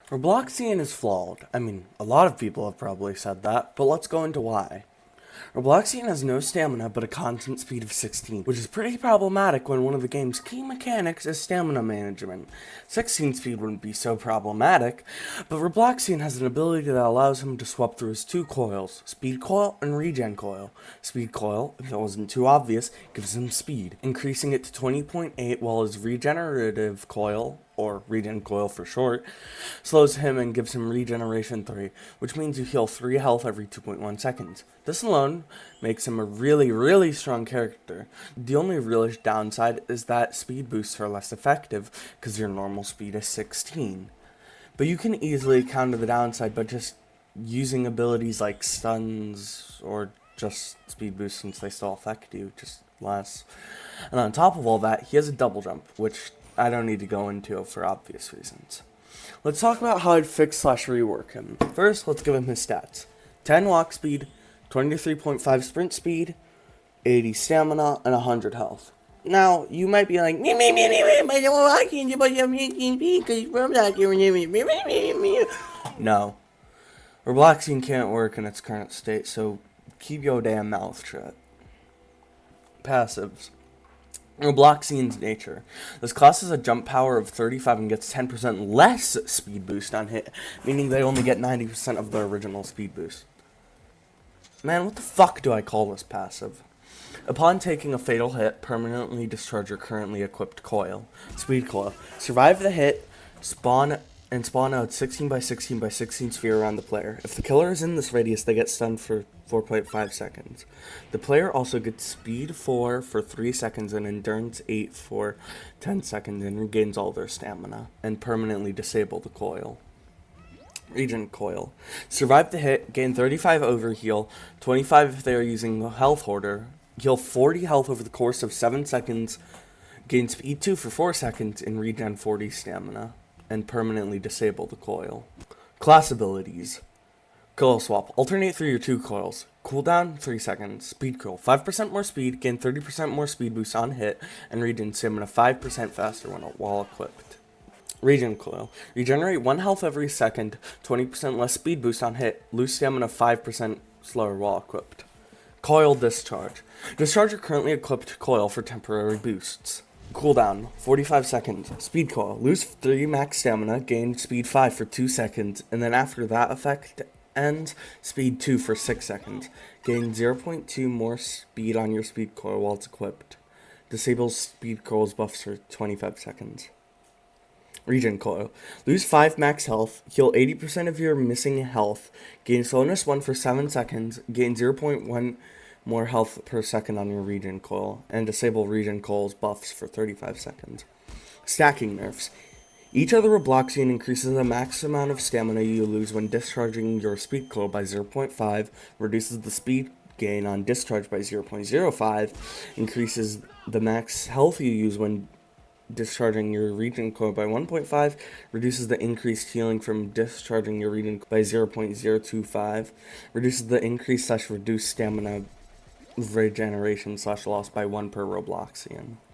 Robloxian is flawed. I mean, a lot of people have probably said that, but let's go into why. Robloxian has no stamina but a constant speed of 16, which is pretty problematic when one of the game's key mechanics is stamina management. 16 speed wouldn't be so problematic, but Robloxian has an ability that allows him to swap through his two coils, speed coil and regen coil. Speed coil, if it wasn't too obvious, gives him speed, increasing it to 20.8, while his regenerative coil, or regen coil for short, slows him and gives him regeneration 3, which means you heal 3 health every 2.1 seconds. This alone makes him a really strong character. The only real downside is that speed boosts are less effective because your normal speed is 16. But you can easily counter the downside by just using abilities like stuns or just speed boosts, since they still affect you, just less. And on top of all that, he has a double jump, which I don't need to go into for obvious reasons. Let's talk about how I'd fix/rework him. First, let's give him his stats. 10 walk speed, 23.5 sprint speed, 80 stamina, and 100 health. Now, you might be like, no. Robloxian can't work in its current state, so keep your damn mouth shut. Passives. Robloxian's nature. This class has a jump power of 35 and gets 10% less speed boost on hit, meaning they only get 90% of the original speed boost. Man, what the fuck do I call this passive? Upon taking a fatal hit, permanently discharge your currently equipped coil. Speed coil. Survive the hit, spawn out 16 by 16 by 16 sphere around the player. If the killer is in this radius, they get stunned for 4.5 seconds. The player also gets speed 4 for 3 seconds and endurance 8 for 10 seconds and regains all their stamina, and permanently disable the coil. Regen coil. Survive the hit, gain 35 overheal, 25 if they are using the health hoarder, heal 40 health over the course of 7 seconds, gain speed 2 for 4 seconds, and regen 40 stamina, and permanently disable the coil. Class abilities. Coil swap. Alternate through your two coils. Cooldown 3 seconds. Speed coil. 5% more speed, gain 30% more speed boost on hit, and regen stamina 5% faster while equipped. Regen coil. Regenerate 1 health every second, 20% less speed boost on hit, lose stamina 5% slower while equipped. Coil discharge. Discharge your currently equipped coil for temporary boosts. Cooldown 45 seconds. Speed coil. Lose 3 max stamina, gain speed 5 for 2 seconds, and then after that effect ends, speed 2 for 6 seconds. Gain 0.2 more speed on your speed coil while it's equipped. Disables speed coil's buffs for 25 seconds. Regen coil. Lose 5 max health, heal 80% of your missing health, gain slowness 1 for 7 seconds, gain 0.1 more health per second on your regen coil, and disable regen coil's buffs for 35 seconds. Stacking nerfs. Each other Robloxian increases the max amount of stamina you lose when discharging your speed coil by 0.5, reduces the speed gain on discharge by 0.05, increases the max health you use when discharging your regen coil by 1.5, reduces the increased healing from discharging your regen by 0.025, reduces the increased/reduced stamina regeneration/loss by 1 per Robloxian.